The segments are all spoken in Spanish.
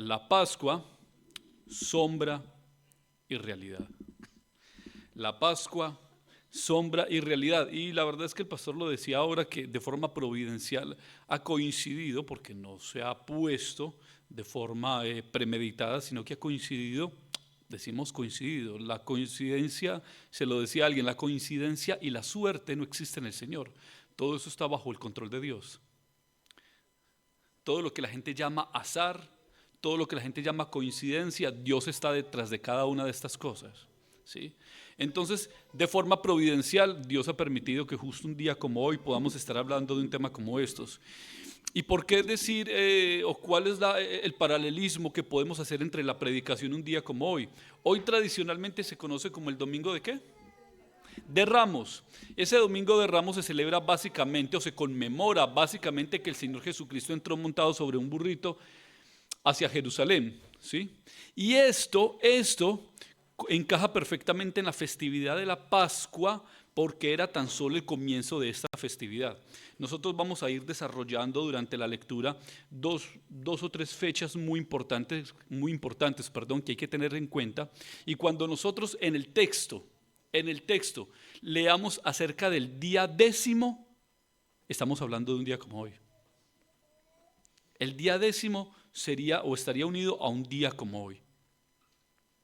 La Pascua, sombra y realidad. La Pascua, sombra y realidad. Y la verdad es que el pastor lo decía ahora, que de forma providencial ha coincidido, porque no se ha puesto de forma premeditada, sino que ha coincidido. Decimos coincidido. La coincidencia, se lo decía alguien, la coincidencia y la suerte no existen en el Señor. Todo eso está bajo el control de Dios. Todo lo que la gente llama azar, todo lo que la gente llama coincidencia, Dios está detrás de cada una de estas cosas, ¿sí? Entonces, de forma providencial, Dios ha permitido que justo un día como hoy podamos estar hablando de un tema como estos. ¿Y por qué decir, o cuál es el paralelismo que podemos hacer entre la predicación un día como hoy? Hoy tradicionalmente se conoce como el Domingo ¿de qué? De Ramos. Ese Domingo de Ramos se celebra básicamente, o se conmemora básicamente, que el Señor Jesucristo entró montado sobre un burrito hacia Jerusalén, ¿sí? Y esto encaja perfectamente en la festividad de la Pascua, porque era tan solo el comienzo de esta festividad. Nosotros vamos a ir desarrollando durante la lectura dos o tres fechas muy importantes, que hay que tener en cuenta. Y cuando nosotros en el texto leamos acerca del día 10, estamos hablando de un día como hoy. El día 10 sería o estaría unido a un día como hoy,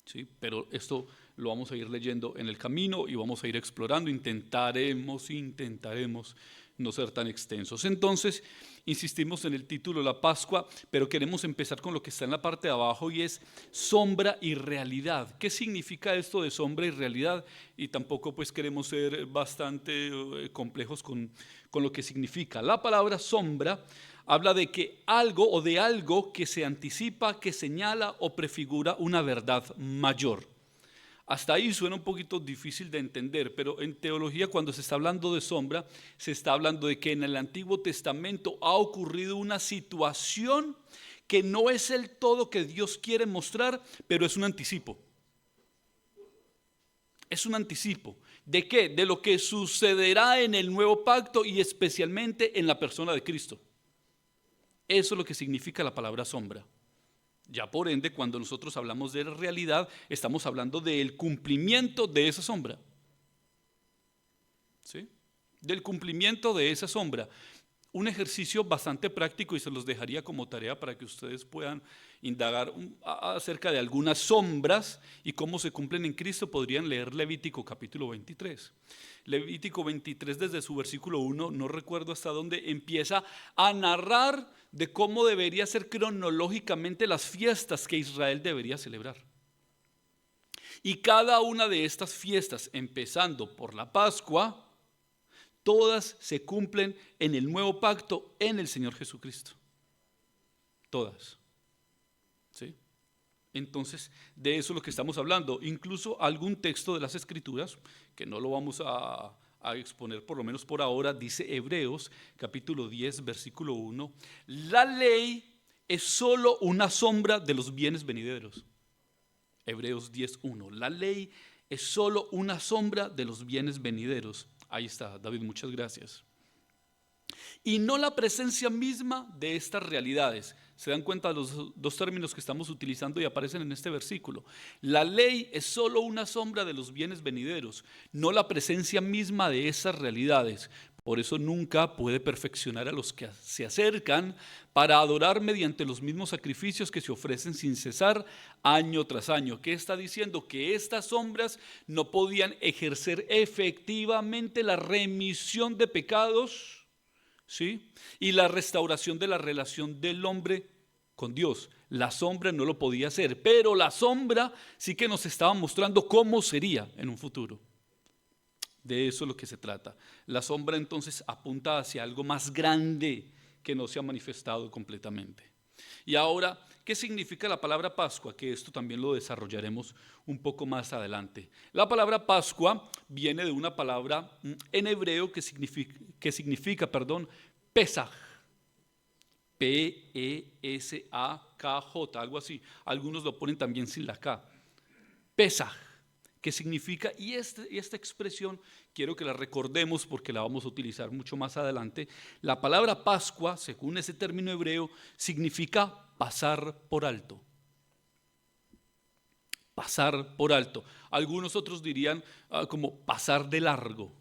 ¿sí? Pero esto lo vamos a ir leyendo en el camino y vamos a ir explorando. Intentaremos no ser tan extensos. Entonces, insistimos en el título, la Pascua, pero queremos empezar con lo que está en la parte de abajo, y es sombra y realidad. ¿Qué significa esto de sombra y realidad? Y tampoco pues queremos ser bastante complejos con lo que significa. La palabra sombra habla de que algo o de algo que se anticipa, que señala o prefigura una verdad mayor. Hasta ahí suena un poquito difícil de entender, pero en teología, cuando se está hablando de sombra, se está hablando de que en el Antiguo Testamento ha ocurrido una situación que no es el todo que Dios quiere mostrar, pero es un anticipo. Es un anticipo. ¿De qué? De lo que sucederá en el nuevo pacto, y especialmente en la persona de Cristo. Eso es lo que significa la palabra sombra. Ya por ende, cuando nosotros hablamos de realidad, estamos hablando del cumplimiento de esa sombra, ¿sí? Del cumplimiento de esa sombra. Un ejercicio bastante práctico, y se los dejaría como tarea para que ustedes puedan indagar acerca de algunas sombras y cómo se cumplen en Cristo. Podrían leer Levítico capítulo 23. Levítico 23, desde su versículo 1, no recuerdo hasta dónde, empieza a narrar de cómo debería ser cronológicamente las fiestas que Israel debería celebrar. Y cada una de estas fiestas, empezando por la Pascua, todas se cumplen en el nuevo pacto en el Señor Jesucristo. Todas, ¿sí? Entonces, de eso es lo que estamos hablando. Incluso algún texto de las Escrituras, que no lo vamos a exponer por lo menos por ahora, dice Hebreos capítulo 10, versículo 1, la ley es solo una sombra de los bienes venideros. Hebreos 10:1, la ley es solo una sombra de los bienes venideros. Ahí está, David, muchas gracias. Y no la presencia misma de estas realidades. Se dan cuenta de los dos términos que estamos utilizando y aparecen en este versículo. La ley es solo una sombra de los bienes venideros, no la presencia misma de esas realidades. Por eso nunca puede perfeccionar a los que se acercan para adorar mediante los mismos sacrificios que se ofrecen sin cesar año tras año. ¿Qué está diciendo? Que estas sombras no podían ejercer efectivamente la remisión de pecados, ¿sí? Y la restauración de la relación del hombre con Dios. La sombra no lo podía hacer, pero la sombra sí que nos estaba mostrando cómo sería en un futuro. De eso es lo que se trata. La sombra entonces apunta hacia algo más grande que no se ha manifestado completamente. Y ahora, ¿qué significa la palabra Pascua? Que esto también lo desarrollaremos un poco más adelante. La palabra Pascua viene de una palabra en hebreo que significa Pesaj. P-E-S-A-K-J, algo así. Algunos lo ponen también sin la K. Pesaj. ¿Qué significa? Y esta expresión quiero que la recordemos porque la vamos a utilizar mucho más adelante. La palabra Pascua, según ese término hebreo, significa pasar por alto. pasar por alto. Algunos otros dirían como pasar de largo,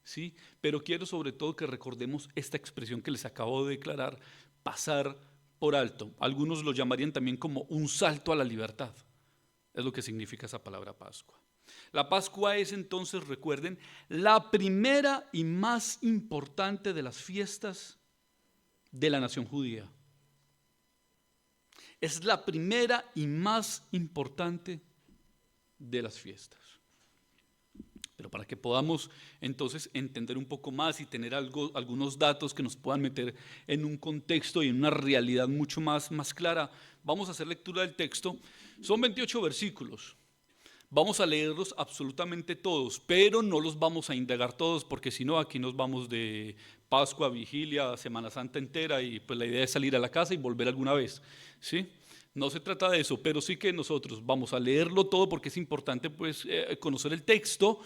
¿sí? Pero quiero sobre todo que recordemos esta expresión que les acabo de declarar, pasar por alto. Algunos lo llamarían también como un salto a la libertad. Es lo que significa esa palabra Pascua. La Pascua es entonces, recuerden, la primera y más importante de las fiestas de la nación judía. Es la primera y más importante de las fiestas. Pero para que podamos entonces entender un poco más y tener algunos datos que nos puedan meter en un contexto y en una realidad mucho más clara, vamos a hacer lectura del texto. Son 28 versículos. Vamos a leerlos absolutamente todos, pero no los vamos a indagar todos, porque si no, aquí nos vamos de Pascua, Vigilia, Semana Santa entera, y pues la idea es salir a la casa y volver alguna vez, ¿sí? No se trata de eso, pero sí que nosotros vamos a leerlo todo porque es importante pues conocer el texto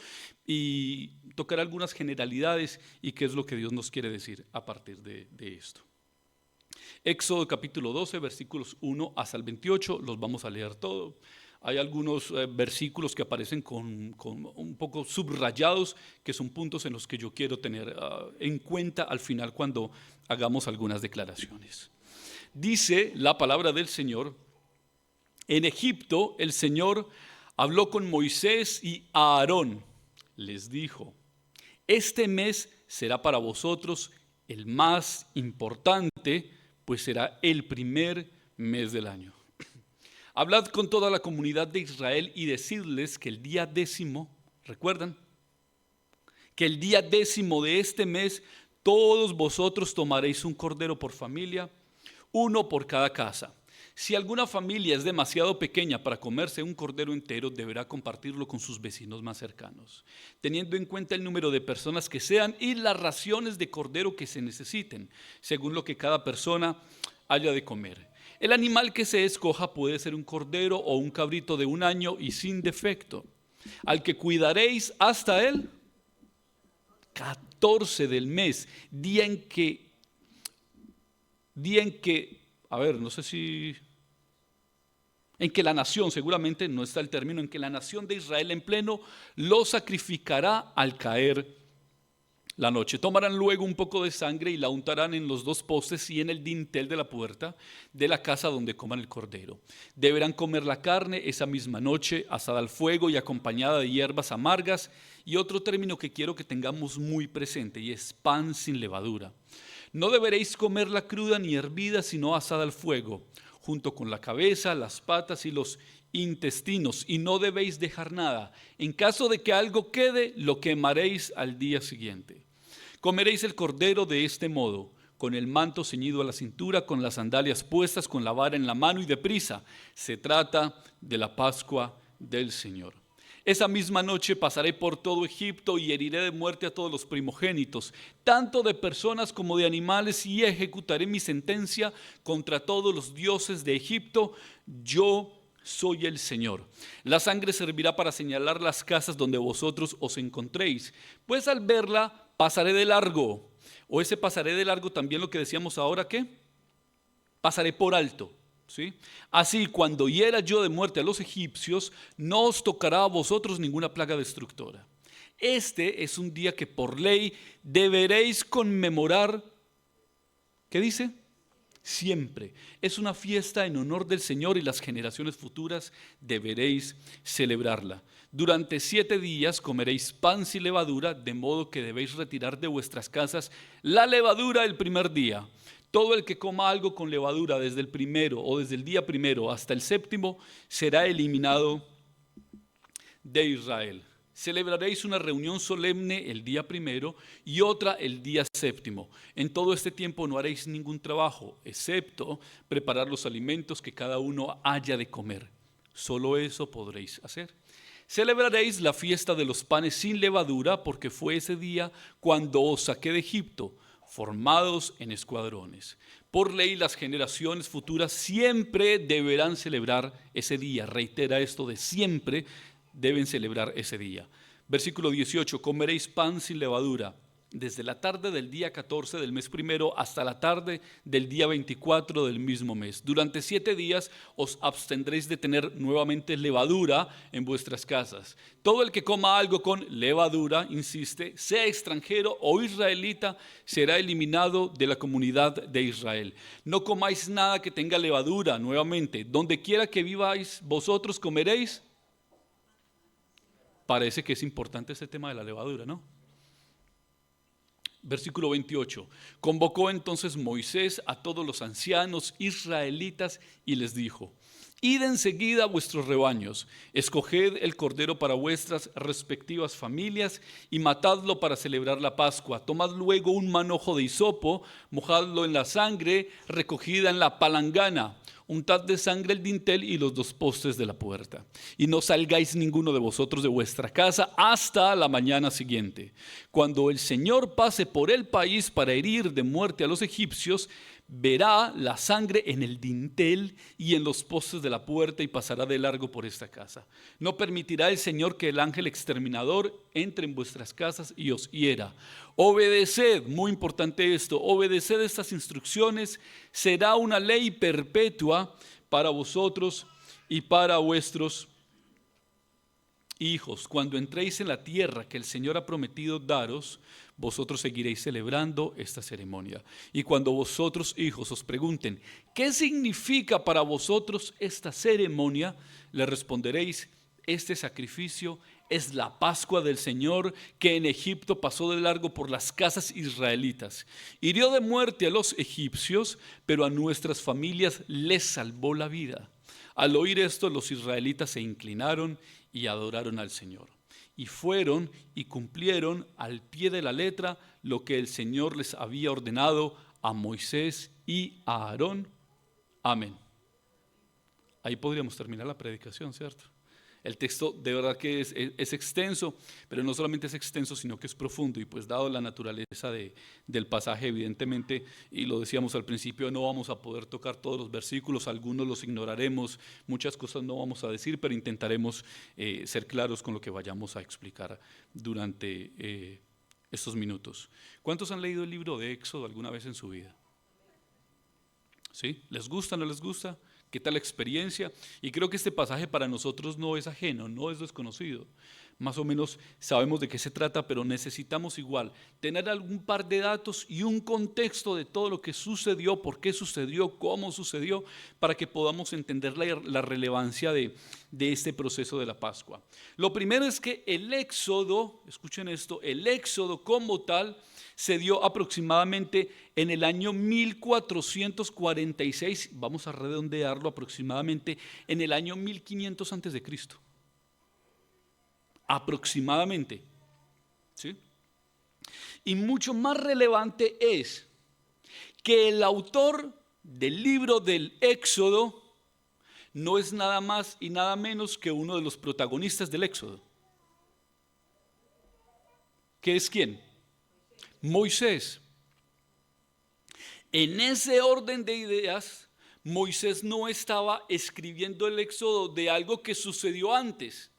y tocar algunas generalidades y qué es lo que Dios nos quiere decir a partir de esto. Éxodo capítulo 12, versículos 1 hasta el 28, los vamos a leer todo. Hay algunos versículos que aparecen con un poco subrayados, que son puntos en los que yo quiero tener en cuenta al final cuando hagamos algunas declaraciones. Dice la palabra del Señor: en Egipto el Señor habló con Moisés y a Aarón. Les dijo: este mes será para vosotros el más importante, pues será el primer mes del año. Hablad con toda la comunidad de Israel y decidles que el día 10, ¿recuerdan? Que el día 10 de este mes todos vosotros tomaréis un cordero por familia, uno por cada casa. Si alguna familia es demasiado pequeña para comerse un cordero entero, deberá compartirlo con sus vecinos más cercanos, teniendo en cuenta el número de personas que sean y las raciones de cordero que se necesiten, según lo que cada persona haya de comer. El animal que se escoja puede ser un cordero o un cabrito de 1 año y sin defecto, al que cuidaréis hasta el 14 del mes, día en que, a ver, no sé si, en que la nación, seguramente no está el término, en que la nación de Israel en pleno lo sacrificará al caer la noche. Tomarán luego un poco de sangre y la untarán en los 2 postes y en el dintel de la puerta de la casa donde coman el cordero. Deberán comer la carne esa misma noche, asada al fuego y acompañada de hierbas amargas. Y otro término que quiero que tengamos muy presente, y es pan sin levadura. No deberéis comerla cruda ni hervida, sino asada al fuego, junto con la cabeza, las patas y los intestinos, y no debéis dejar nada. En caso de que algo quede, lo quemaréis al día siguiente. Comeréis el cordero de este modo: con el manto ceñido a la cintura, con las sandalias puestas, con la vara en la mano y deprisa. Se trata de la Pascua del Señor. Esa misma noche pasaré por todo Egipto y heriré de muerte a todos los primogénitos, tanto de personas como de animales, y ejecutaré mi sentencia contra todos los dioses de Egipto. Yo soy el Señor. La sangre servirá para señalar las casas donde vosotros os encontréis, pues al verla pasaré de largo. O ese pasaré de largo también lo que decíamos ahora, ¿qué? Pasaré por alto, ¿sí? Así, cuando hiera yo de muerte a los egipcios, no os tocará a vosotros ninguna plaga destructora. Este es un día que por ley deberéis conmemorar. ¿Qué dice? Siempre. Es una fiesta en honor del Señor y las generaciones futuras deberéis celebrarla. Durante 7 días comeréis pan sin levadura, de modo que debéis retirar de vuestras casas la levadura el primer día. Todo el que coma algo con levadura desde el primero o desde el día primero hasta el 7 será eliminado de Israel. Celebraréis una reunión solemne el día 1 y otra el día 7. En todo este tiempo no haréis ningún trabajo, excepto preparar los alimentos que cada uno haya de comer. Solo eso podréis hacer. Celebraréis la fiesta de los panes sin levadura, porque fue ese día cuando os saqué de Egipto, formados en escuadrones. Por ley, las generaciones futuras siempre deberán celebrar ese día. Reitera esto de siempre deben celebrar ese día. Versículo 18: comeréis pan sin levadura. desde la tarde del día 14 del mes primero hasta la tarde del día 24 del mismo mes. Durante 7 días os abstendréis de tener nuevamente levadura en vuestras casas. Todo el que coma algo con levadura, insiste, sea extranjero o israelita, será eliminado de la comunidad de Israel. No comáis nada que tenga levadura, nuevamente. Donde quiera que viváis, vosotros comeréis. Parece que es importante este tema de la levadura, ¿no? Versículo 28. Convocó entonces Moisés a todos los ancianos israelitas y les dijo: id enseguida a vuestros rebaños, escoged el cordero para vuestras respectivas familias y matadlo para celebrar la Pascua. Tomad luego un manojo de hisopo, mojadlo en la sangre recogida en la palangana. Untad de sangre el dintel y los 2 postes de la puerta. Y no salgáis ninguno de vosotros de vuestra casa hasta la mañana siguiente. Cuando el Señor pase por el país para herir de muerte a los egipcios, verá la sangre en el dintel y en los postes de la puerta y pasará de largo por esta casa. No permitirá el Señor que el ángel exterminador entre en vuestras casas y os hiera. Obedeced, muy importante esto, obedeced estas instrucciones, será una ley perpetua para vosotros y para vuestros hijos. Cuando entréis en la tierra que el Señor ha prometido daros, vosotros seguiréis celebrando esta ceremonia. Y cuando vosotros, hijos, os pregunten, ¿qué significa para vosotros esta ceremonia? Le responderéis: este sacrificio es la Pascua del Señor que en Egipto pasó de largo por las casas israelitas. Hirió de muerte a los egipcios, pero a nuestras familias les salvó la vida. Al oír esto, los israelitas se inclinaron y adoraron al Señor. Y fueron y cumplieron al pie de la letra lo que el Señor les había ordenado a Moisés y a Aarón. Amén. Ahí podríamos terminar la predicación, ¿cierto? El texto de verdad que es extenso, pero no solamente es extenso, sino que es profundo. Y pues dado la naturaleza del pasaje, evidentemente, y lo decíamos al principio, no vamos a poder tocar todos los versículos, algunos los ignoraremos, muchas cosas no vamos a decir, pero intentaremos ser claros con lo que vayamos a explicar durante estos minutos. ¿Cuántos han leído el libro de Éxodo alguna vez en su vida? ¿Sí? ¿Les gusta, no les gusta? ¿Qué tal la experiencia? Y creo que este pasaje para nosotros no es ajeno, no es desconocido. Más o menos sabemos de qué se trata, pero necesitamos igual tener algún par de datos y un contexto de todo lo que sucedió, por qué sucedió, cómo sucedió, para que podamos entender la relevancia de este proceso de la Pascua. Lo primero es que el éxodo, escuchen esto, el éxodo como tal se dio aproximadamente en el año 1446, vamos a redondearlo, aproximadamente en el año 1500 antes de Cristo. Aproximadamente, ¿sí? Y mucho más relevante es que el autor del libro del Éxodo no es nada más y nada menos que uno de los protagonistas del Éxodo. ¿Qué es quién? Moisés. En ese orden de ideas, Moisés no estaba escribiendo el Éxodo de algo que sucedió antes,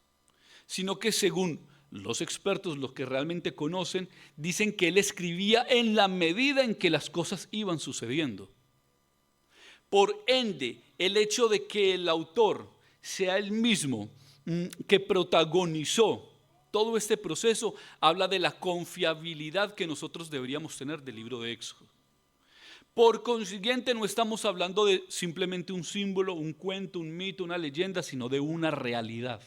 sino que según los expertos, los que realmente conocen, dicen que él escribía en la medida en que las cosas iban sucediendo. Por ende, el hecho de que el autor sea el mismo que protagonizó todo este proceso habla de la confiabilidad que nosotros deberíamos tener del libro de Éxodo. Por consiguiente, no estamos hablando de simplemente un símbolo, un cuento, un mito, una leyenda, sino de una realidad.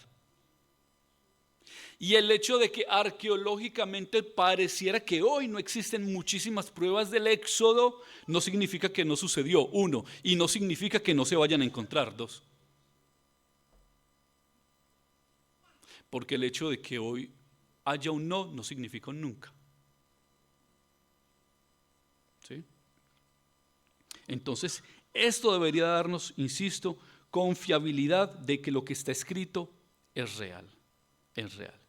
Y el hecho de que arqueológicamente pareciera que hoy no existen muchísimas pruebas del Éxodo, no significa que no sucedió, uno, y no significa que no se vayan a encontrar, dos. Porque el hecho de que hoy haya un no significa un nunca. ¿Sí? Entonces, esto debería darnos, insisto, confiabilidad de que lo que está escrito es real. Es real.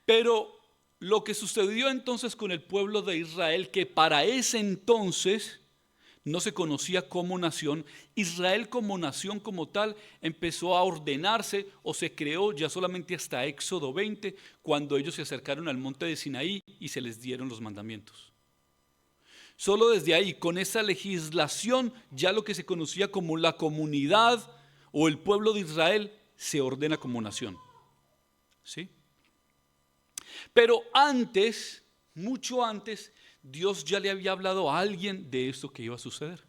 Pero lo que sucedió entonces con el pueblo de Israel, que para ese entonces no se conocía como nación. Israel como nación como tal empezó a ordenarse o se creó ya solamente hasta Éxodo 20, cuando ellos se acercaron al monte de Sinaí y se les dieron los mandamientos. Solo desde ahí, con esa legislación, ya lo que se conocía como la comunidad o el pueblo de Israel se ordena como nación. ¿Sí? Pero antes, mucho antes, Dios ya le había hablado a alguien de esto que iba a suceder.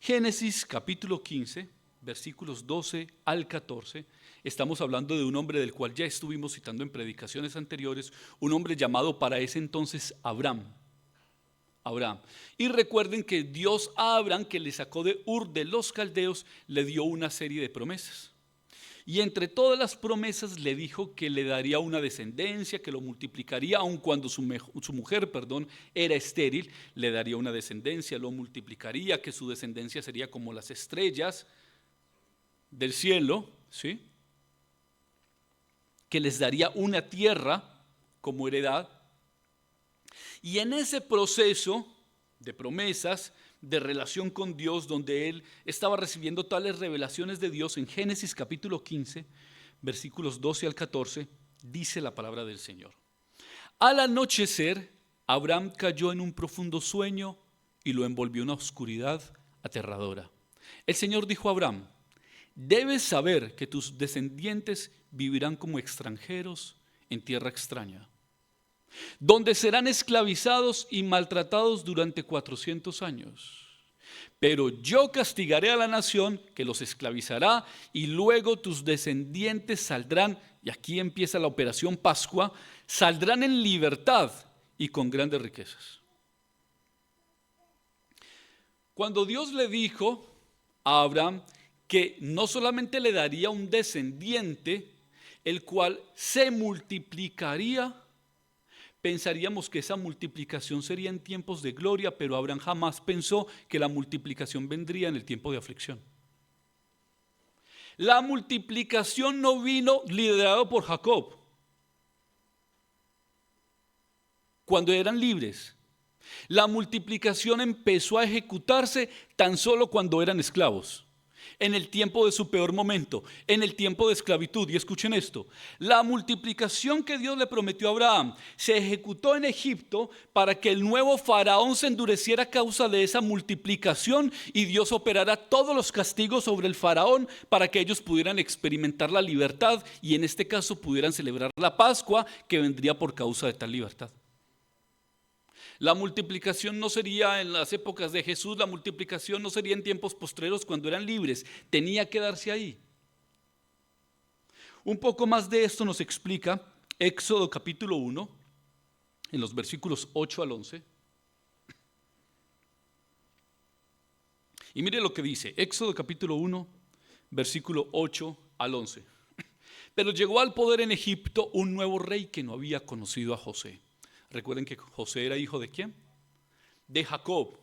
Génesis capítulo 15, versículos 12 al 14, estamos hablando de un hombre del cual ya estuvimos citando en predicaciones anteriores, un hombre llamado para ese entonces Abraham. Y recuerden que Dios a Abraham, que le sacó de Ur de los Caldeos, le dio una serie de promesas. Y entre todas las promesas le dijo que le daría una descendencia, que lo multiplicaría, aun cuando su mujer era estéril, le daría una descendencia, lo multiplicaría, que su descendencia sería como las estrellas del cielo, ¿sí? Que les daría una tierra como heredad. Y en ese proceso de promesas, de relación con Dios, donde él estaba recibiendo tales revelaciones de Dios, en Génesis capítulo 15, versículos 12 al 14, dice la palabra del Señor. Al anochecer, Abraham cayó en un profundo sueño y lo envolvió una oscuridad aterradora. El Señor dijo a Abraham: debes saber que tus descendientes vivirán como extranjeros en tierra extraña, donde serán esclavizados y maltratados durante 400 años. Pero yo castigaré a la nación que los esclavizará y luego tus descendientes saldrán, y aquí empieza la operación Pascua, saldrán en libertad y con grandes riquezas. Cuando Dios le dijo a Abraham que no solamente le daría un descendiente, el cual se multiplicaría, pensaríamos que esa multiplicación sería en tiempos de gloria, pero Abraham jamás pensó que la multiplicación vendría en el tiempo de aflicción. La multiplicación no vino liderado por Jacob cuando eran libres. La multiplicación empezó a ejecutarse tan solo cuando eran esclavos, en el tiempo de su peor momento, en el tiempo de esclavitud. Y escuchen esto: la multiplicación que Dios le prometió a Abraham se ejecutó en Egipto para que el nuevo faraón se endureciera a causa de esa multiplicación y Dios operara todos los castigos sobre el faraón para que ellos pudieran experimentar la libertad y en este caso pudieran celebrar la Pascua que vendría por causa de tal libertad. La multiplicación no sería en las épocas de Jesús, la multiplicación no sería en tiempos postreros cuando eran libres, tenía que darse ahí. Un poco más de esto nos explica Éxodo capítulo 1, en los versículos 8 al 11. Y mire lo que dice, Éxodo capítulo 1, versículo 8 al 11. Pero llegó al poder en Egipto un nuevo rey que no había conocido a José. Recuerden que José era hijo de ¿quién? De Jacob,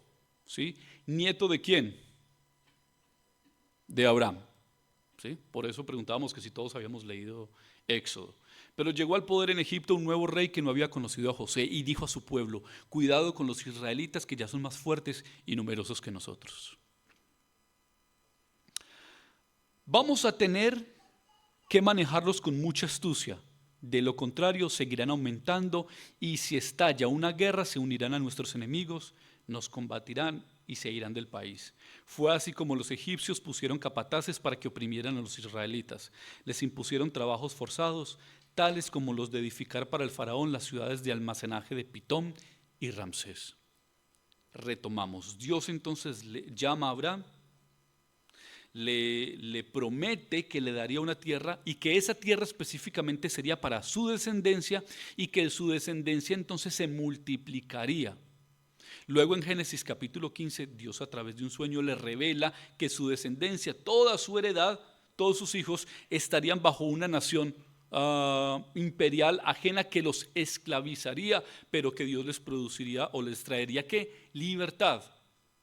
¿sí? ¿Nieto de quién? De Abraham, ¿sí? Por eso preguntábamos que si todos habíamos leído Éxodo. Pero llegó al poder en Egipto un nuevo rey que no había conocido a José y dijo a su pueblo: cuidado con los israelitas que ya son más fuertes y numerosos que nosotros. Vamos a tener que manejarlos con mucha astucia. De lo contrario, seguirán aumentando y si estalla una guerra, se unirán a nuestros enemigos, nos combatirán y se irán del país. Fue así como los egipcios pusieron capataces para que oprimieran a los israelitas. Les impusieron trabajos forzados, tales como los de edificar para el faraón las ciudades de almacenaje de Pitón y Ramsés. Retomamos. Dios entonces le llama a Abraham, le promete que le daría una tierra y que esa tierra específicamente sería para su descendencia y que su descendencia entonces se multiplicaría. Luego en Génesis capítulo 15, Dios a través de un sueño le revela que su descendencia, toda su heredad, todos sus hijos estarían bajo una nación imperial ajena que los esclavizaría, pero que Dios les produciría o les traería ¿qué? Libertad,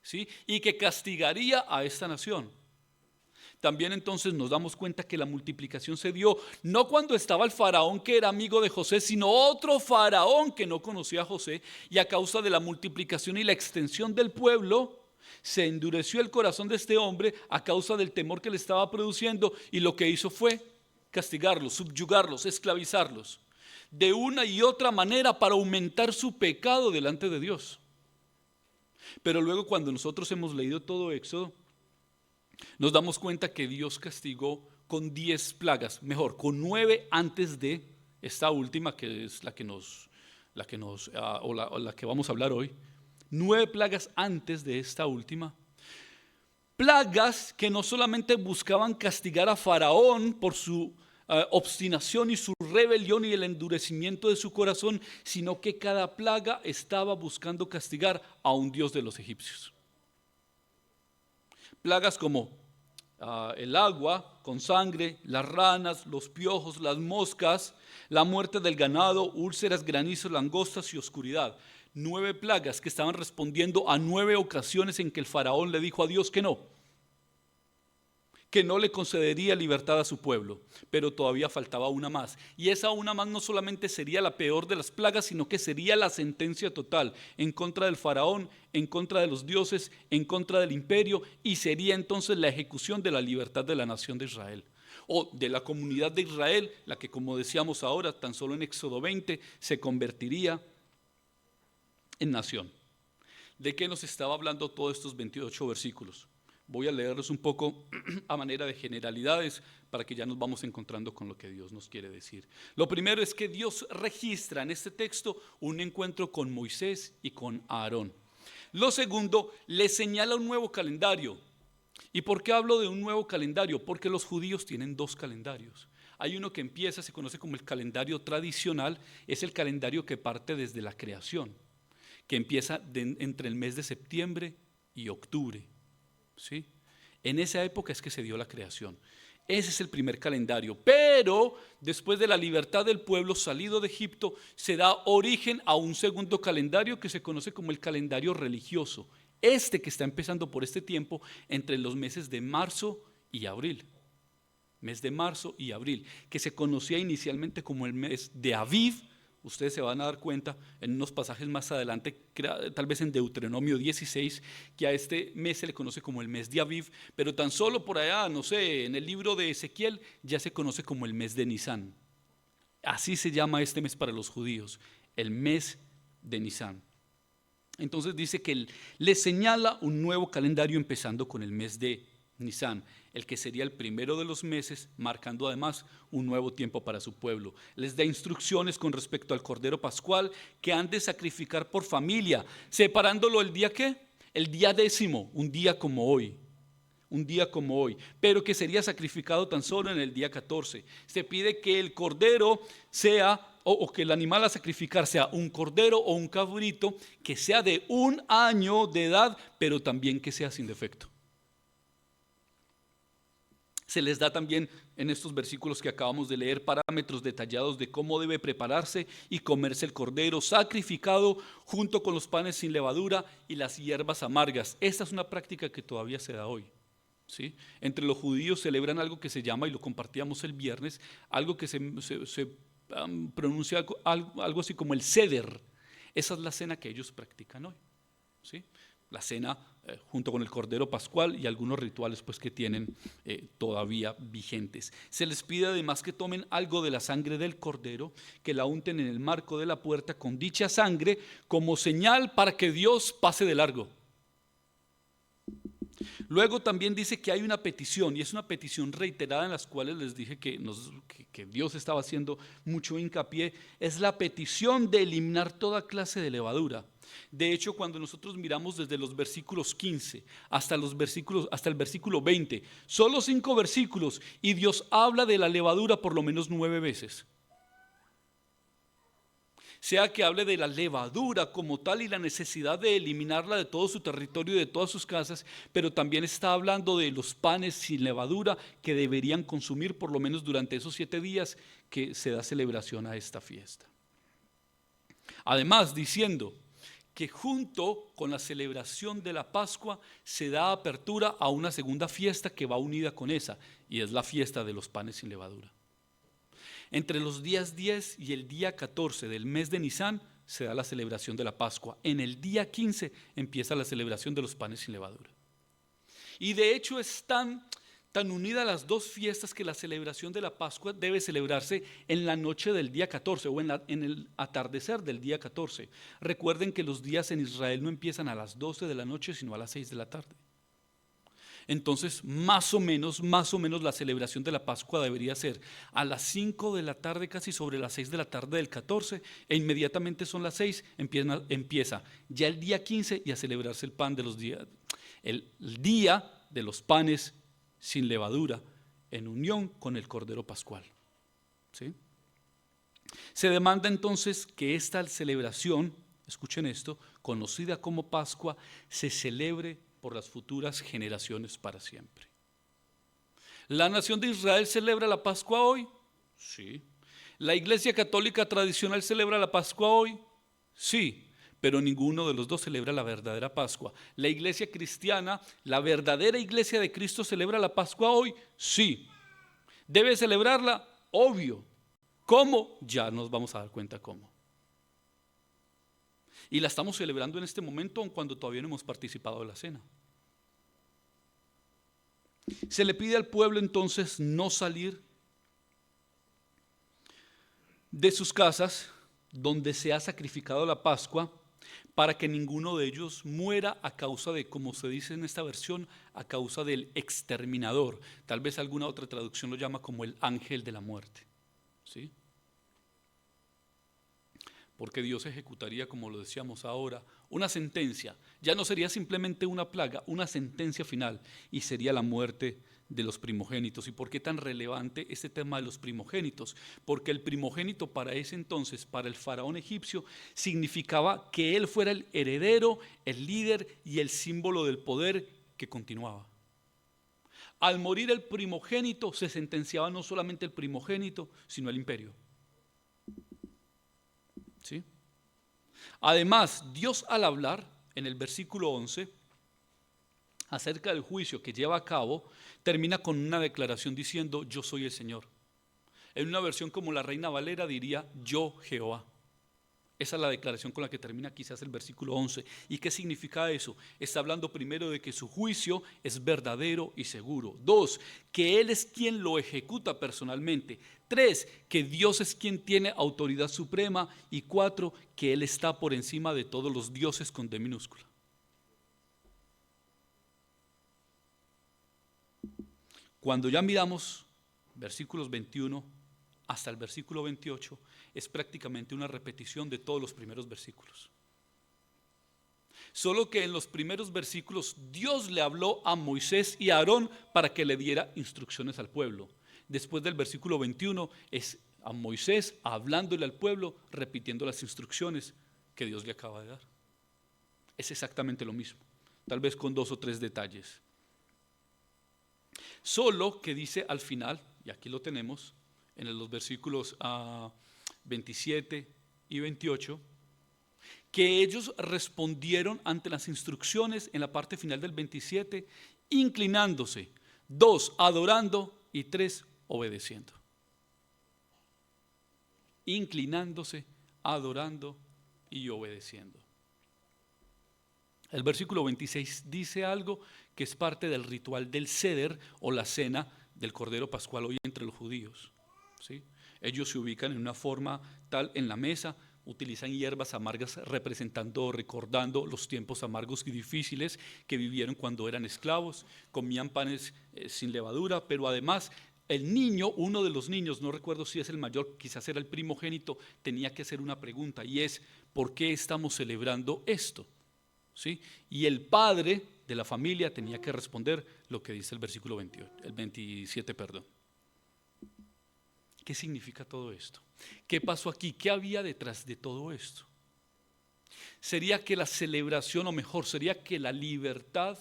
¿sí? Y que castigaría a esta nación. También entonces nos damos cuenta que la multiplicación se dio no cuando estaba el faraón que era amigo de José, sino otro faraón que no conocía a José, y a causa de la multiplicación y la extensión del pueblo, Se endureció el corazón de este hombre a causa del temor que le estaba produciendo, y lo que hizo fue castigarlos, subyugarlos, esclavizarlos, de una y otra manera para aumentar su pecado delante de Dios. Pero luego, cuando nosotros hemos leído todo Éxodo, nos damos cuenta que Dios castigó con 10 plagas, mejor, con 9 antes de esta última, que es la que vamos a hablar hoy. 9 plagas antes de esta última. Plagas que no solamente buscaban castigar a Faraón por su obstinación y su rebelión y el endurecimiento de su corazón, sino que cada plaga estaba buscando castigar a un dios de los egipcios. Plagas como el agua con sangre, las ranas, los piojos, las moscas, la muerte del ganado, úlceras, granizos, langostas y oscuridad. 9 plagas que estaban respondiendo a 9 ocasiones en que el faraón le dijo a Dios que no le concedería libertad a su pueblo, pero todavía faltaba una más. Y esa una más no solamente sería la peor de las plagas, sino que sería la sentencia total en contra del faraón, en contra de los dioses, en contra del imperio, y sería entonces la ejecución de la libertad de la nación de Israel, o de la comunidad de Israel, la que, como decíamos ahora, tan solo en Éxodo 20, se convertiría en nación. ¿De qué nos estaba hablando todos estos 28 versículos? Voy a leerlos un poco a manera de generalidades para que ya nos vamos encontrando con lo que Dios nos quiere decir. Lo primero es que Dios registra en este texto un encuentro con Moisés y con Aarón. Lo segundo, le señala un nuevo calendario. ¿Y por qué hablo de un nuevo calendario? Porque los judíos tienen 2 calendarios. Hay uno que empieza, se conoce como el calendario tradicional, es el calendario que parte desde la creación, que empieza entre el mes de septiembre y octubre. ¿Sí? En esa época es que se dio la creación. Ese es el primer calendario. Pero después de la libertad del pueblo salido de Egipto, se da origen a un segundo calendario que se conoce como el calendario religioso. Este que está empezando por este tiempo entre los meses de marzo y abril. Mes de marzo y abril, que se conocía inicialmente como el mes de Aviv. Ustedes se van a dar cuenta en unos pasajes más adelante, tal vez en Deuteronomio 16, que a este mes se le conoce como el mes de Aviv, pero tan solo por allá, no sé, en el libro de Ezequiel ya se conoce como el mes de Nisán. Así se llama este mes para los judíos, el mes de Nisán. Entonces dice que le señala un nuevo calendario empezando con el mes de Nisán, el que sería el primero de los meses, marcando además un nuevo tiempo para su pueblo. Les da instrucciones con respecto al Cordero Pascual que han de sacrificar por familia, separándolo el día ¿qué? El día 10º, un día como hoy, pero que sería sacrificado tan solo en el día 14. Se pide que el cordero sea, o que el animal a sacrificar sea un cordero o un cabrito, que sea de 1 año de edad, pero también que sea sin defecto. Se les da también en estos versículos que acabamos de leer parámetros detallados de cómo debe prepararse y comerse el cordero sacrificado junto con los panes sin levadura y las hierbas amargas. Esta es una práctica que todavía se da hoy. ¿Sí? Entre los judíos celebran algo que se llama, y lo compartíamos el viernes, algo que se pronuncia algo así como el Seder. Esa es la cena que ellos practican hoy. ¿Sí? La cena junto con el Cordero Pascual y algunos rituales pues, que tienen todavía vigentes. Se les pide además que tomen algo de la sangre del Cordero, que la unten en el marco de la puerta con dicha sangre como señal para que Dios pase de largo. Luego también dice que hay una petición, y es una petición reiterada en las cuales les dije que Dios estaba haciendo mucho hincapié, es la petición de eliminar toda clase de levadura. De hecho, cuando nosotros miramos desde los versículos 15 hasta el versículo 20, solo 5 versículos, y Dios habla de la levadura por lo menos 9 veces. Sea que hable de la levadura como tal y la necesidad de eliminarla de todo su territorio y de todas sus casas, pero también está hablando de los panes sin levadura que deberían consumir por lo menos durante esos 7 días que se da celebración a esta fiesta. Además, diciendo que junto con la celebración de la Pascua se da apertura a una segunda fiesta que va unida con esa, y es la fiesta de los panes sin levadura. Entre los días 10 y el día 14 del mes de Nisán se da la celebración de la Pascua. En el día 15 empieza la celebración de los panes sin levadura. Y de hecho es tan unidas las dos fiestas que la celebración de la Pascua debe celebrarse en la noche del día 14 o en el atardecer del día 14. Recuerden que los días en Israel no empiezan a las 12 de la noche, sino a las 6 de la tarde. Entonces, más o menos la celebración de la Pascua debería ser a las 5 de la tarde, casi sobre las 6 de la tarde del 14, e inmediatamente son las 6, empieza ya el día 15 y a celebrarse el pan de los días, el día de los panes sin levadura, en unión con el Cordero Pascual. ¿Sí? Se demanda entonces que esta celebración, escuchen esto, conocida como Pascua, se celebre por las futuras generaciones para siempre. ¿La nación de Israel celebra la Pascua hoy? Sí. ¿La Iglesia Católica tradicional celebra la Pascua hoy? Sí, pero ninguno de los dos celebra la verdadera Pascua. ¿La Iglesia cristiana, la verdadera Iglesia de Cristo, celebra la Pascua hoy? Sí. ¿Debe celebrarla? Obvio. ¿Cómo? Ya nos vamos a dar cuenta cómo. Y la estamos celebrando en este momento, aun cuando todavía no hemos participado de la cena. Se le pide al pueblo entonces no salir de sus casas donde se ha sacrificado la Pascua, para que ninguno de ellos muera a causa de, como se dice en esta versión, a causa del exterminador. Tal vez alguna otra traducción lo llama como el ángel de la muerte. ¿Sí? Porque Dios ejecutaría, como lo decíamos ahora, una sentencia. Ya no sería simplemente una plaga, una sentencia final, y sería la muerte de los primogénitos. ¿Y por qué tan relevante este tema de los primogénitos? Porque el primogénito para ese entonces, para el faraón egipcio, significaba que él fuera el heredero, el líder y el símbolo del poder que continuaba. Al morir el primogénito, se sentenciaba no solamente el primogénito, sino el imperio. ¿Sí? Además, Dios, al hablar en el versículo 11 acerca del juicio que lleva a cabo, termina con una declaración diciendo: yo soy el Señor. En una versión como la Reina Valera diría: yo Jehová. Esa es la declaración con la que termina quizás el versículo 11. ¿Y qué significa eso? Está hablando primero de que su juicio es verdadero y seguro. 2, que Él es quien lo ejecuta personalmente. 3, que Dios es quien tiene autoridad suprema. Y 4, que Él está por encima de todos los dioses con D minúscula. Cuando ya miramos versículos 21 hasta el versículo 28, es prácticamente una repetición de todos los primeros versículos. Solo que en los primeros versículos Dios le habló a Moisés y a Aarón para que le diera instrucciones al pueblo. Después del versículo 21 es a Moisés hablándole al pueblo, repitiendo las instrucciones que Dios le acaba de dar. Es exactamente lo mismo, tal vez con 2 o 3 detalles. Solo que dice al final, y aquí lo tenemos, en los versículos 27 y 28, que ellos respondieron ante las instrucciones en la parte final del 27, inclinándose, 2, adorando y 3, obedeciendo. Inclinándose, adorando y obedeciendo. El versículo 26 dice algo que es parte del ritual del Seder o la cena del Cordero Pascual hoy entre los judíos. ¿Sí? Ellos se ubican en una forma tal en la mesa, utilizan hierbas amargas representando o recordando los tiempos amargos y difíciles que vivieron cuando eran esclavos, comían panes sin levadura, pero además el niño, uno de los niños, no recuerdo si es el mayor, quizás era el primogénito, tenía que hacer una pregunta y es: ¿por qué estamos celebrando esto? ¿Sí? Y el padre de la familia tenía que responder lo que dice el versículo 27. ¿Qué significa todo esto? ¿Qué pasó aquí? ¿Qué había detrás de todo esto? ¿Sería que la celebración, o mejor, sería que la libertad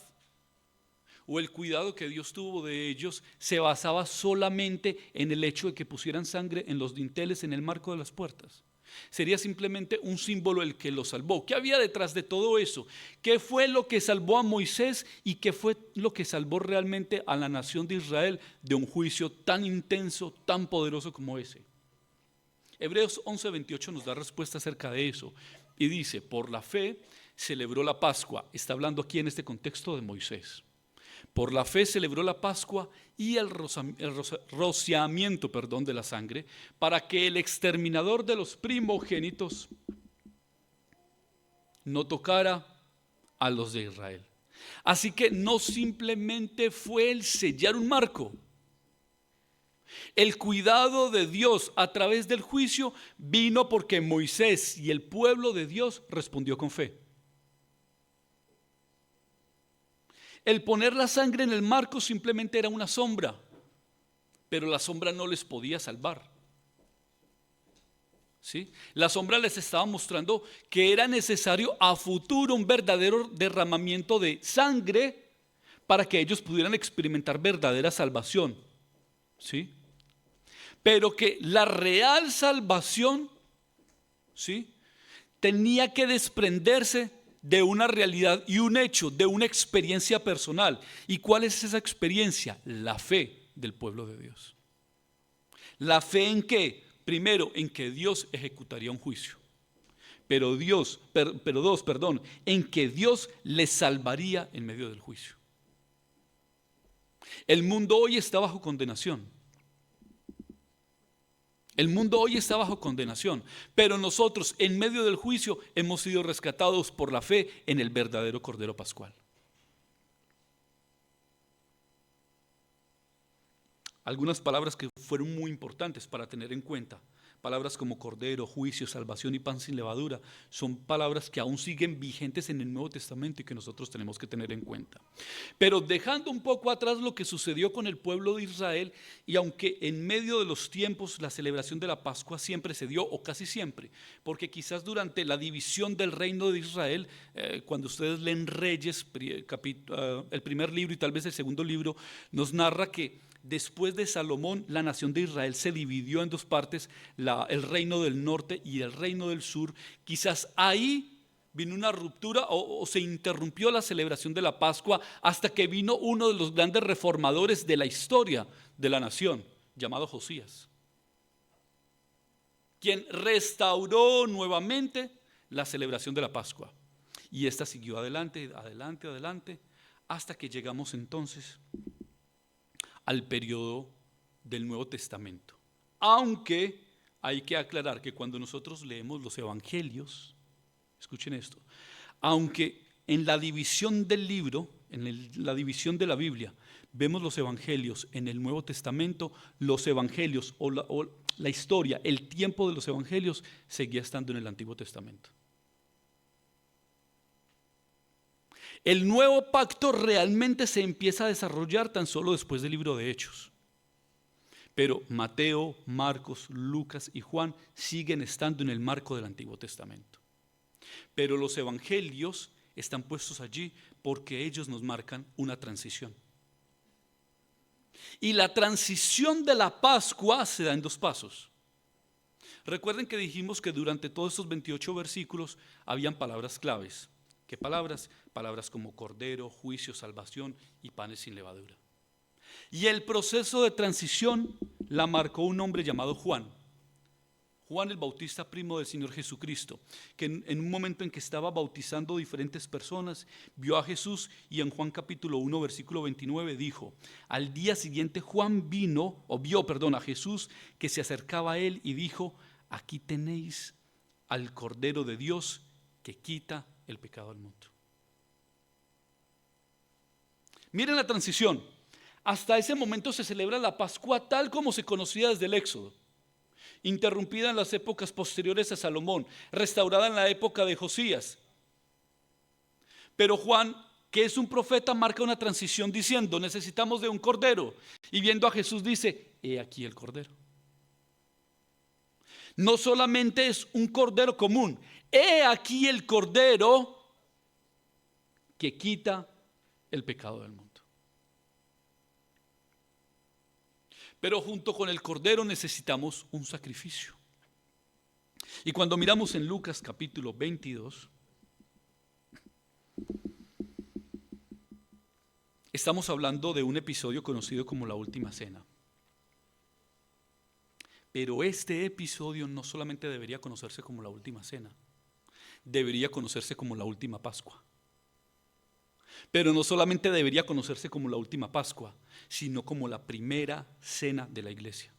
o el cuidado que Dios tuvo de ellos se basaba solamente en el hecho de que pusieran sangre en los dinteles en el marco de las puertas? Sería simplemente un símbolo el que lo salvó. ¿Qué había detrás de todo eso? ¿Qué fue lo que salvó a Moisés y qué fue lo que salvó realmente a la nación de Israel de un juicio tan intenso, tan poderoso como ese? Hebreos 11:28 nos da respuesta acerca de eso y dice, por la fe celebró la Pascua. Está hablando aquí en este contexto de Moisés. Por la fe celebró la Pascua y el rociamiento, de la sangre, para que el exterminador de los primogénitos no tocara a los de Israel. Así que no simplemente fue el sellar un marco. El cuidado de Dios a través del juicio vino porque Moisés y el pueblo de Dios respondió con fe. El poner la sangre en el marco simplemente era una sombra, pero la sombra no les podía salvar. ¿Sí? La sombra les estaba mostrando que era necesario a futuro un verdadero derramamiento de sangre para que ellos pudieran experimentar verdadera salvación. ¿Sí? Pero que la real salvación, ¿sí?, tenía que desprenderse de una realidad y un hecho, de una experiencia personal. ¿Y cuál es esa experiencia? La fe del pueblo de Dios. ¿La fe en qué? Primero, en que Dios ejecutaría un juicio. Pero dos, en que Dios les salvaría en medio del juicio. El mundo hoy está bajo condenación. El mundo hoy está bajo condenación, pero nosotros en medio del juicio hemos sido rescatados por la fe en el verdadero Cordero Pascual. Algunas palabras que fueron muy importantes para tener en cuenta. Palabras como cordero, juicio, salvación y pan sin levadura son palabras que aún siguen vigentes en el Nuevo Testamento y que nosotros tenemos que tener en cuenta. Pero dejando un poco atrás lo que sucedió con el pueblo de Israel, y aunque en medio de los tiempos la celebración de la Pascua siempre se dio, o casi siempre, porque quizás durante la división del reino de Israel, cuando ustedes leen Reyes, el primer libro y tal vez el segundo libro, nos narra que después de Salomón, la nación de Israel se dividió en dos partes, el reino del norte y el reino del sur. Quizás ahí vino una ruptura o se interrumpió la celebración de la Pascua hasta que vino uno de los grandes reformadores de la historia de la nación, llamado Josías, quien restauró nuevamente la celebración de la Pascua. Y esta siguió adelante, hasta que llegamos entonces al periodo del Nuevo Testamento. Aunque hay que aclarar que cuando nosotros leemos los evangelios, escuchen esto, aunque en la división del libro, la división de la Biblia, vemos los evangelios en el Nuevo Testamento, los evangelios o la historia, el tiempo de los evangelios seguía estando en el Antiguo Testamento. El nuevo pacto realmente se empieza a desarrollar tan solo después del libro de Hechos. Pero Mateo, Marcos, Lucas y Juan siguen estando en el marco del Antiguo Testamento. Pero los evangelios están puestos allí porque ellos nos marcan una transición. Y la transición de la Pascua se da en dos pasos. Recuerden que dijimos que durante todos estos 28 versículos habían palabras claves. ¿Qué palabras? Palabras como cordero, juicio, salvación y panes sin levadura. Y el proceso de transición la marcó un hombre llamado Juan. Juan el Bautista, primo del Señor Jesucristo, que en un momento en que estaba bautizando diferentes personas, vio a Jesús y en Juan capítulo 1 versículo 29 dijo: al día siguiente Juan vio a Jesús que se acercaba a él y dijo: aquí tenéis al Cordero de Dios que quita el pecado del mundo. Miren la transición. Hasta ese momento se celebra la Pascua tal como se conocía desde el Éxodo, interrumpida en las épocas posteriores a Salomón, restaurada en la época de Josías. Pero Juan, que es un profeta, marca una transición diciendo: necesitamos de un cordero. Y viendo a Jesús dice: he aquí el cordero. No solamente es un cordero común, he aquí el cordero que quita el pecado del mundo. Pero junto con el cordero necesitamos un sacrificio. Y cuando miramos en Lucas capítulo 22, estamos hablando de un episodio conocido como la Última Cena. Pero este episodio no solamente debería conocerse como la última cena, debería conocerse como la última Pascua. Pero no solamente debería conocerse como la última Pascua, sino como la primera cena de la iglesia.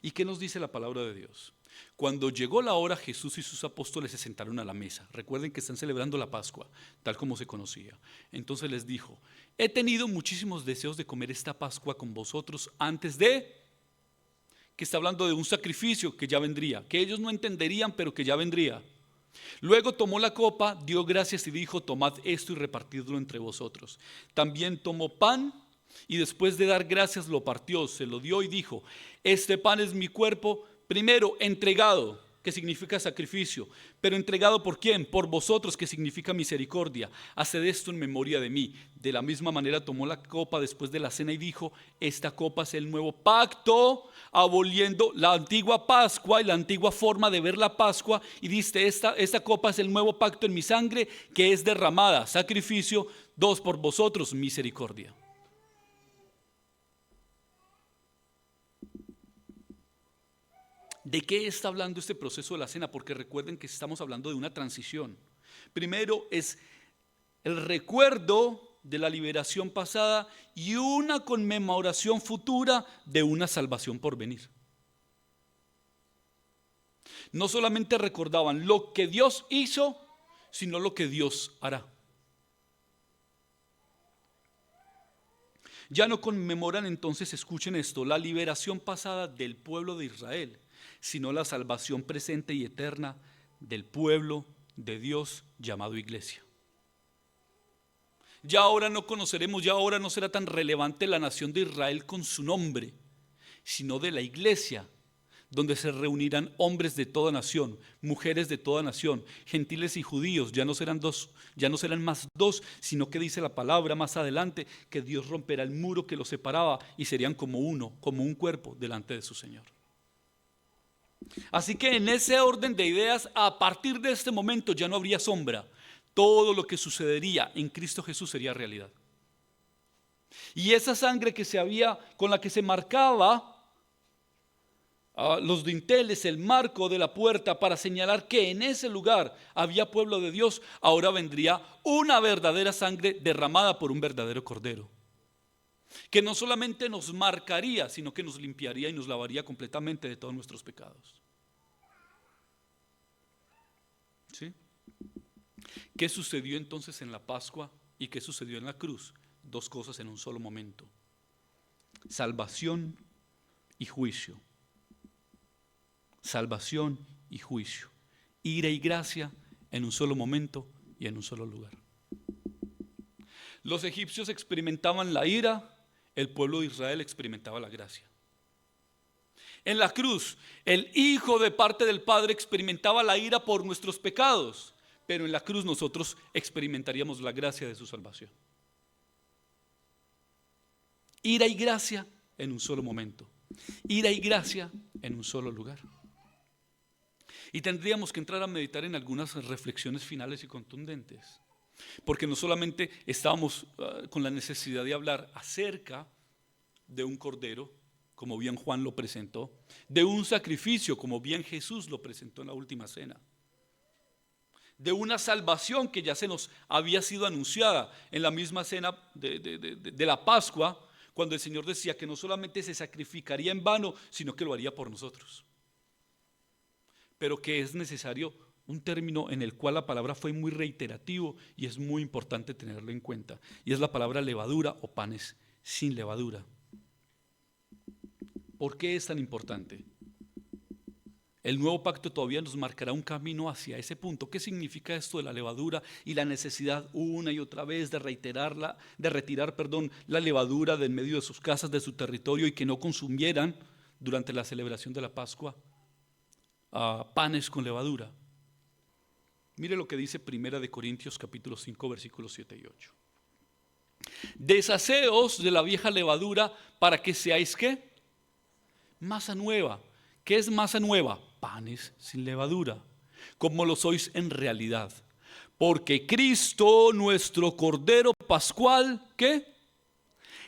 ¿Y qué nos dice la palabra de Dios? Cuando llegó la hora, Jesús y sus apóstoles se sentaron a la mesa. Recuerden que están celebrando la Pascua, tal como se conocía. Entonces les dijo: he tenido muchísimos deseos de comer esta Pascua con vosotros antes de... que está hablando de un sacrificio que ya vendría, que ellos no entenderían, pero que ya vendría. Luego tomó la copa, dio gracias y dijo: tomad esto y repartidlo entre vosotros. También tomó pan y después de dar gracias lo partió, se lo dio y dijo: este pan es mi cuerpo, primero entregado, que significa sacrificio, pero entregado ¿por quién? Por vosotros, que significa misericordia. Haced esto en memoria de mí. De la misma manera tomó la copa después de la cena y dijo: esta copa es el nuevo pacto, aboliendo la antigua Pascua y la antigua forma de ver la Pascua, y dice: esta copa es el nuevo pacto en mi sangre, que es derramada, sacrificio, por vosotros, misericordia. ¿De qué está hablando este proceso de la cena? Porque recuerden que estamos hablando de una transición. Primero es el recuerdo de la liberación pasada y una conmemoración futura de una salvación por venir. No solamente recordaban lo que Dios hizo, sino lo que Dios hará. Ya no conmemoran entonces, escuchen esto, la liberación pasada del pueblo de Israel, sino la salvación presente y eterna del pueblo de Dios llamado iglesia. Ya ahora no conoceremos, ya ahora no será tan relevante la nación de Israel con su nombre, sino de la iglesia, donde se reunirán hombres de toda nación, mujeres de toda nación, gentiles y judíos. Ya no serán más dos, sino que dice la palabra más adelante que Dios romperá el muro que los separaba y serían como uno, como un cuerpo delante de su Señor. Así que en ese orden de ideas, a partir de este momento ya no habría sombra. Todo lo que sucedería en Cristo Jesús sería realidad. Y esa sangre con la que se marcaba los dinteles, el marco de la puerta para señalar que en ese lugar había pueblo de Dios, ahora vendría una verdadera sangre derramada por un verdadero cordero, que no solamente nos marcaría, sino que nos limpiaría y nos lavaría completamente de todos nuestros pecados. ¿Sí? ¿Qué sucedió entonces en la Pascua y qué sucedió en la cruz? Dos cosas en un solo momento: salvación y juicio. Salvación y juicio, ira y gracia en un solo momento y en un solo lugar. Los egipcios experimentaban la ira, el pueblo de Israel experimentaba la gracia. En la cruz, el Hijo de parte del Padre experimentaba la ira por nuestros pecados, pero en la cruz nosotros experimentaríamos la gracia de su salvación. Ira y gracia en un solo momento, ira y gracia en un solo lugar. Y tendríamos que entrar a meditar en algunas reflexiones finales y contundentes, porque no solamente estábamos con la necesidad de hablar acerca de un cordero, como bien Juan lo presentó, de un sacrificio, como bien Jesús lo presentó en la última cena, de una salvación que ya se nos había sido anunciada en la misma cena de la Pascua, cuando el Señor decía que no solamente se sacrificaría en vano, sino que lo haría por nosotros. Pero que es necesario un término en el cual la palabra fue muy reiterativo y es muy importante tenerlo en cuenta, y es la palabra levadura o panes sin levadura. ¿Por qué es tan importante? El nuevo pacto todavía nos marcará un camino hacia ese punto. ¿Qué significa esto de la levadura y la necesidad una y otra vez de retirar la levadura de en medio de sus casas, de su territorio, y que no consumieran durante la celebración de la Pascua panes con levadura? Mire lo que dice 1 Corintios capítulo 5 versículos 7 y 8. Deshaceos de la vieja levadura para que seáis ¿qué? Masa nueva. ¿Qué es masa nueva? Panes sin levadura, como lo sois en realidad. Porque Cristo, nuestro Cordero Pascual, ¿qué?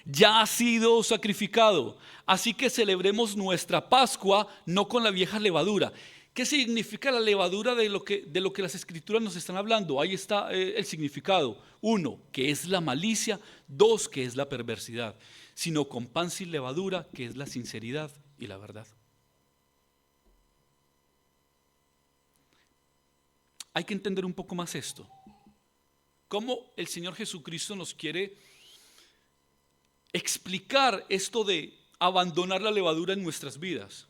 ya ha sido sacrificado. Así que celebremos nuestra Pascua no con la vieja levadura. ¿Qué significa la levadura de lo que las Escrituras nos están hablando? Ahí está el significado. 1, que es la malicia. 2, que es la perversidad. Sino con pan sin levadura, que es la sinceridad y la verdad. Hay que entender un poco más esto. Cómo el Señor Jesucristo nos quiere explicar esto de abandonar la levadura en nuestras vidas.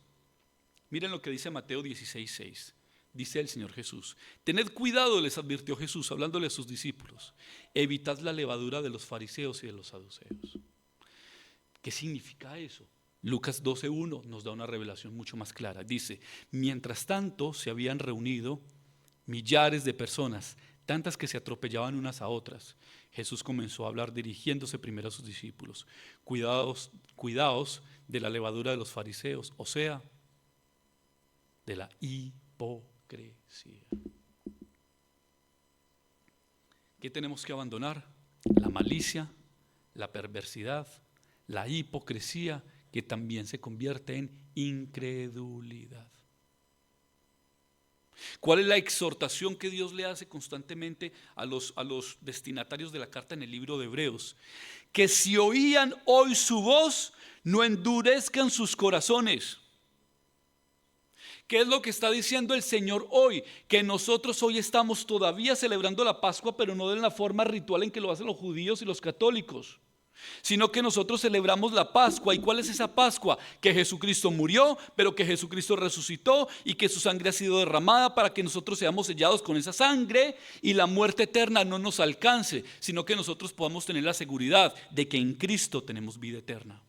Miren lo que dice Mateo 16:6. Dice el Señor Jesús: tened cuidado, les advirtió Jesús, hablándole a sus discípulos, evitad la levadura de los fariseos y de los saduceos. ¿Qué significa eso? Lucas 12:1 nos da una revelación mucho más clara. Dice: mientras tanto se habían reunido millares de personas, tantas que se atropellaban unas a otras. Jesús comenzó a hablar dirigiéndose primero a sus discípulos: cuidaos de la levadura de los fariseos, o sea, de la hipocresía. ¿Qué tenemos que abandonar? La malicia, la perversidad, la hipocresía, que también se convierte en incredulidad. ¿Cuál es la exhortación que Dios le hace constantemente a los destinatarios de la carta en el libro de Hebreos? Que si oían hoy su voz, no endurezcan sus corazones. ¿Qué es lo que está diciendo el Señor hoy? Que nosotros hoy estamos todavía celebrando la Pascua, pero no de la forma ritual en que lo hacen los judíos y los católicos, sino que nosotros celebramos la Pascua. ¿Y cuál es esa Pascua? Que Jesucristo murió, pero que Jesucristo resucitó y que su sangre ha sido derramada para que nosotros seamos sellados con esa sangre y la muerte eterna no nos alcance, sino que nosotros podamos tener la seguridad de que en Cristo tenemos vida eterna.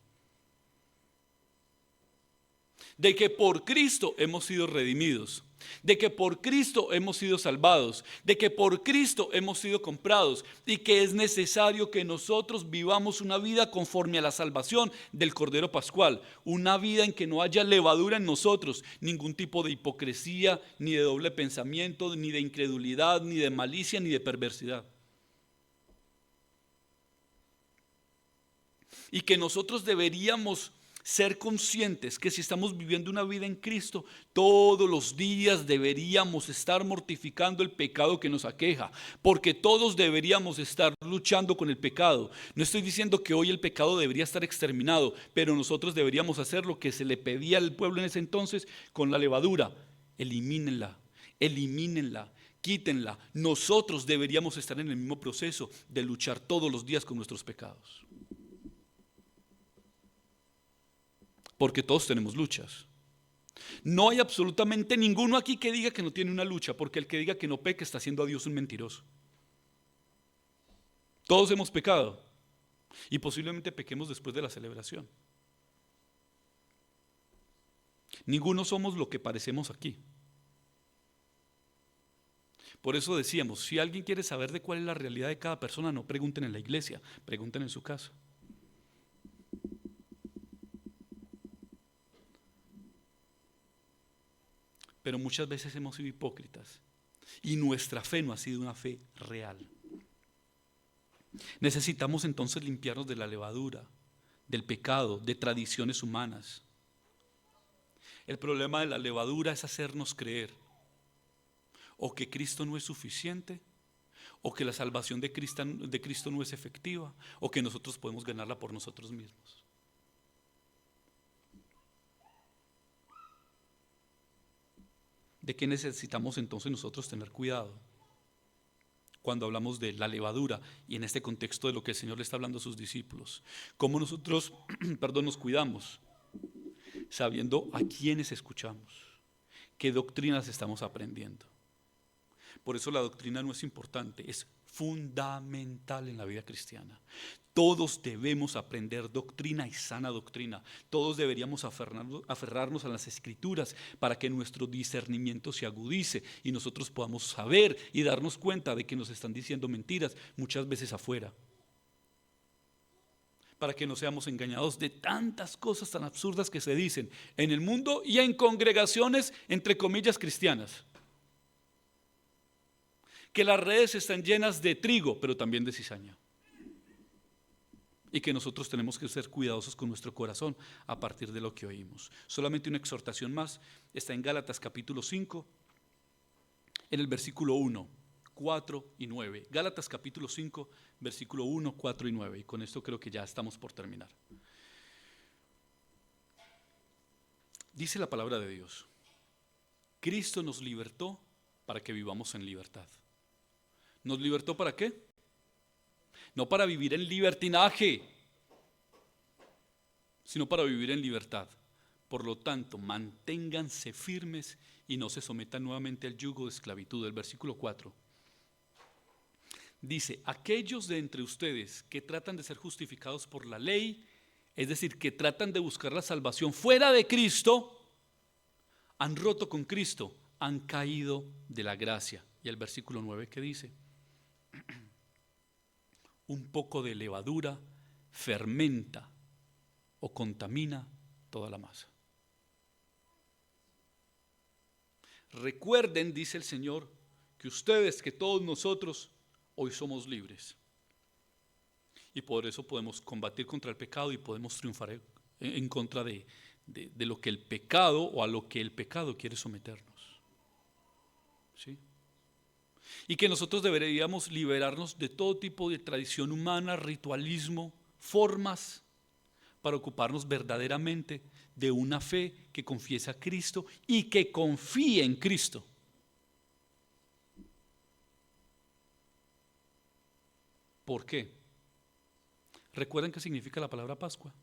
De que por Cristo hemos sido redimidos, de que por Cristo hemos sido salvados, de que por Cristo hemos sido comprados y que es necesario que nosotros vivamos una vida conforme a la salvación del Cordero Pascual, una vida en que no haya levadura en nosotros, ningún tipo de hipocresía, ni de doble pensamiento, ni de incredulidad, ni de malicia, ni de perversidad. Y que nosotros deberíamos ser conscientes que si estamos viviendo una vida en Cristo, todos los días deberíamos estar mortificando el pecado que nos aqueja, porque todos deberíamos estar luchando con el pecado. No estoy diciendo que hoy el pecado debería estar exterminado, pero nosotros deberíamos hacer lo que se le pedía al pueblo en ese entonces con la levadura: elimínenla, quítenla. Nosotros deberíamos estar en el mismo proceso de luchar todos los días con nuestros pecados. Porque todos tenemos luchas. No hay absolutamente ninguno aquí que diga que no tiene una lucha, porque el que diga que no peca está haciendo a Dios un mentiroso. Todos hemos pecado y posiblemente pequemos después de la celebración. Ninguno somos lo que parecemos aquí. Por eso decíamos, si alguien quiere saber de cuál es la realidad de cada persona, no pregunten en la iglesia, pregunten en su casa. Pero muchas veces hemos sido hipócritas y nuestra fe no ha sido una fe real. Necesitamos entonces limpiarnos de la levadura, del pecado, de tradiciones humanas. El problema de la levadura es hacernos creer o que Cristo no es suficiente, o que la salvación de Cristo no es efectiva, o que nosotros podemos ganarla por nosotros mismos. ¿De qué necesitamos entonces nosotros tener cuidado cuando hablamos de la levadura y en este contexto de lo que el Señor le está hablando a sus discípulos? ¿Cómo nosotros nos cuidamos? Sabiendo a quiénes escuchamos, qué doctrinas estamos aprendiendo. Por eso la doctrina no es importante, es fundamental en la vida cristiana. Todos debemos aprender doctrina y sana doctrina. Todos deberíamos aferrarnos a las Escrituras para que nuestro discernimiento se agudice y nosotros podamos saber y darnos cuenta de que nos están diciendo mentiras muchas veces afuera. Para que no seamos engañados de tantas cosas tan absurdas que se dicen en el mundo y en congregaciones entre comillas cristianas. Que las redes están llenas de trigo, pero también de cizaña. y que nosotros tenemos que ser cuidadosos con nuestro corazón a partir de lo que oímos. Solamente una exhortación más, está en Gálatas capítulo 5, en el versículo 1, 4 y 9. Gálatas capítulo 5, versículo 1, 4 y 9. Y con esto creo que ya estamos por terminar. Dice la palabra de Dios: Cristo nos libertó para que vivamos en libertad. ¿Nos libertó para qué? No para vivir en libertinaje, sino para vivir en libertad. Por lo tanto, manténganse firmes y no se sometan nuevamente al yugo de esclavitud. El versículo 4 dice: aquellos de entre ustedes que tratan de ser justificados por la ley, es decir, que tratan de buscar la salvación fuera de Cristo, han roto con Cristo, han caído de la gracia. Y el versículo 9, ¿qué dice? Un poco de levadura fermenta o contamina toda la masa. Recuerden, dice el Señor, que ustedes, que todos nosotros, hoy somos libres. Y por eso podemos combatir contra el pecado y podemos triunfar en contra de lo que el pecado o a lo que el pecado quiere someternos. ¿Sí? Y que nosotros deberíamos liberarnos de todo tipo de tradición humana, ritualismo, formas, para ocuparnos verdaderamente de una fe que confiesa a Cristo y que confíe en Cristo. ¿Por qué? ¿Recuerdan qué significa la palabra Pascua?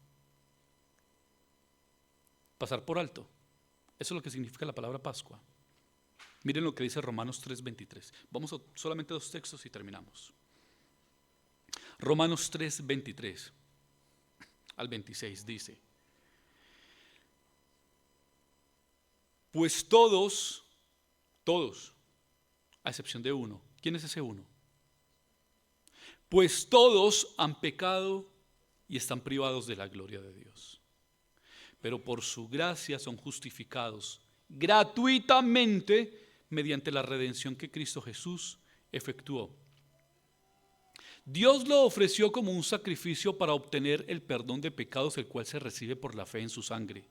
Pasar por alto. Eso es lo que significa la palabra Pascua. Miren lo que dice Romanos 3:23. Vamos a solamente 2 textos y terminamos. Romanos 3:23 al 26 dice: pues todos, a excepción de uno. ¿Quién es ese uno? Pues todos han pecado y están privados de la gloria de Dios. Pero por su gracia son justificados gratuitamente mediante la redención que Cristo Jesús efectuó. Dios lo ofreció como un sacrificio para obtener el perdón de pecados, el cual se recibe por la fe en su sangre.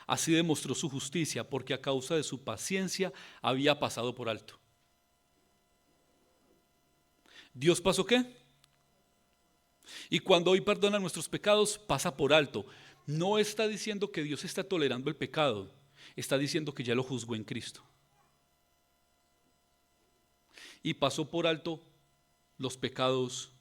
Así demostró su justicia, porque a causa de su paciencia había pasado por alto. ¿Dios pasó qué? Y cuando hoy perdona nuestros pecados, pasa por alto. No está diciendo que Dios está tolerando el pecado, está diciendo que ya lo juzgó en Cristo. Y pasó por alto los pecados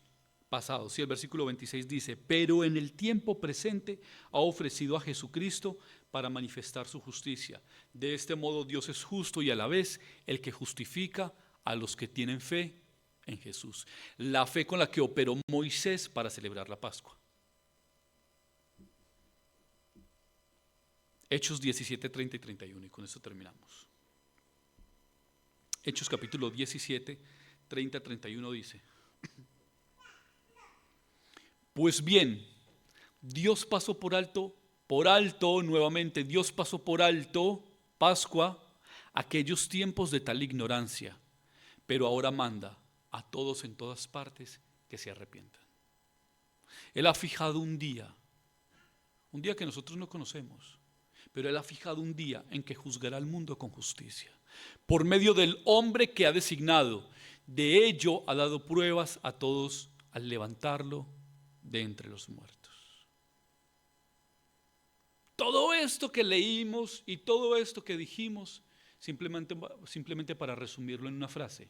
pasados. Y el versículo 26 dice: pero en el tiempo presente ha ofrecido a Jesucristo para manifestar su justicia. De este modo Dios es justo y a la vez el que justifica a los que tienen fe en Jesús. La fe con la que operó Moisés para celebrar la Pascua. Hechos 17, 30 y 31, y con esto terminamos. Hechos capítulo 17, 30, 31 dice: pues bien, Dios pasó por alto nuevamente, Dios pasó por alto, Pascua, aquellos tiempos de tal ignorancia, pero ahora manda a todos en todas partes que se arrepientan. Él ha fijado un día que nosotros no conocemos, pero Él ha fijado un día en que juzgará al mundo con justicia, por medio del hombre que ha designado. De ello ha dado pruebas a todos al levantarlo de entre los muertos. Todo esto que leímos y todo esto que dijimos, simplemente para resumirlo en una frase: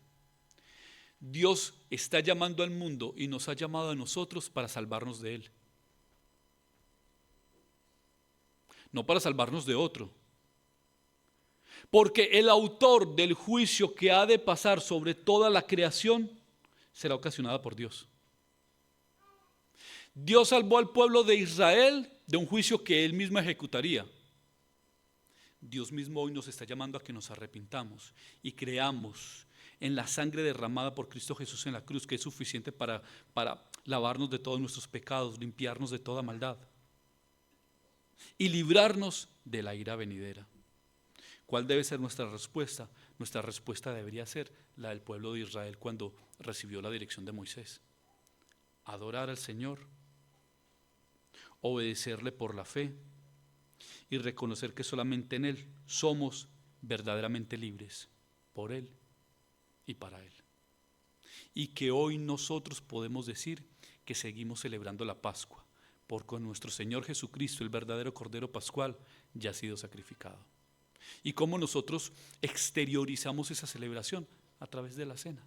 Dios está llamando al mundo y nos ha llamado a nosotros para salvarnos de él. No para salvarnos de otro. Porque el autor del juicio que ha de pasar sobre toda la creación será ocasionada por Dios. Dios salvó al pueblo de Israel de un juicio que Él mismo ejecutaría. Dios mismo hoy nos está llamando a que nos arrepintamos y creamos en la sangre derramada por Cristo Jesús en la cruz, que es suficiente para lavarnos de todos nuestros pecados, limpiarnos de toda maldad y librarnos de la ira venidera. ¿Cuál debe ser nuestra respuesta? Nuestra respuesta debería ser la del pueblo de Israel cuando recibió la dirección de Moisés: adorar al Señor obedecerle por la fe y reconocer que solamente en Él somos verdaderamente libres, por Él y para Él. Y que hoy nosotros podemos decir que seguimos celebrando la Pascua, porque nuestro Señor Jesucristo, el verdadero Cordero Pascual, ya ha sido sacrificado. Y cómo nosotros exteriorizamos esa celebración a través de la cena,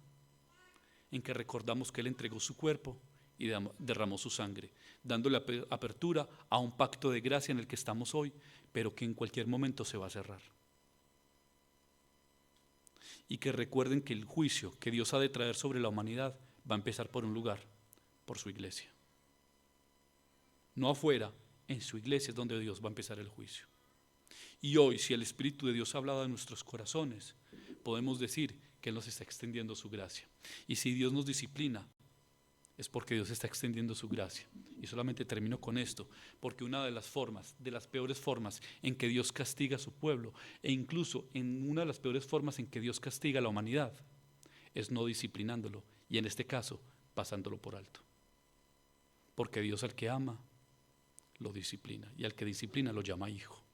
en que recordamos que Él entregó su cuerpo y derramó su sangre, dándole apertura a un pacto de gracia en el que estamos hoy, pero que en cualquier momento se va a cerrar. Y que recuerden que el juicio que Dios ha de traer sobre la humanidad va a empezar por un lugar, por su iglesia. No afuera, en su iglesia es donde Dios va a empezar el juicio. Y hoy, si el Espíritu de Dios ha hablado a nuestros corazones, podemos decir que Él nos está extendiendo su gracia. Y si Dios nos disciplina, es porque Dios está extendiendo su gracia. Y solamente termino con esto, porque una de las formas, de las peores formas en que Dios castiga a su pueblo, e incluso en una de las peores formas en que Dios castiga a la humanidad, es no disciplinándolo, y en este caso, pasándolo por alto. Porque Dios al que ama, lo disciplina, y al que disciplina lo llama hijo.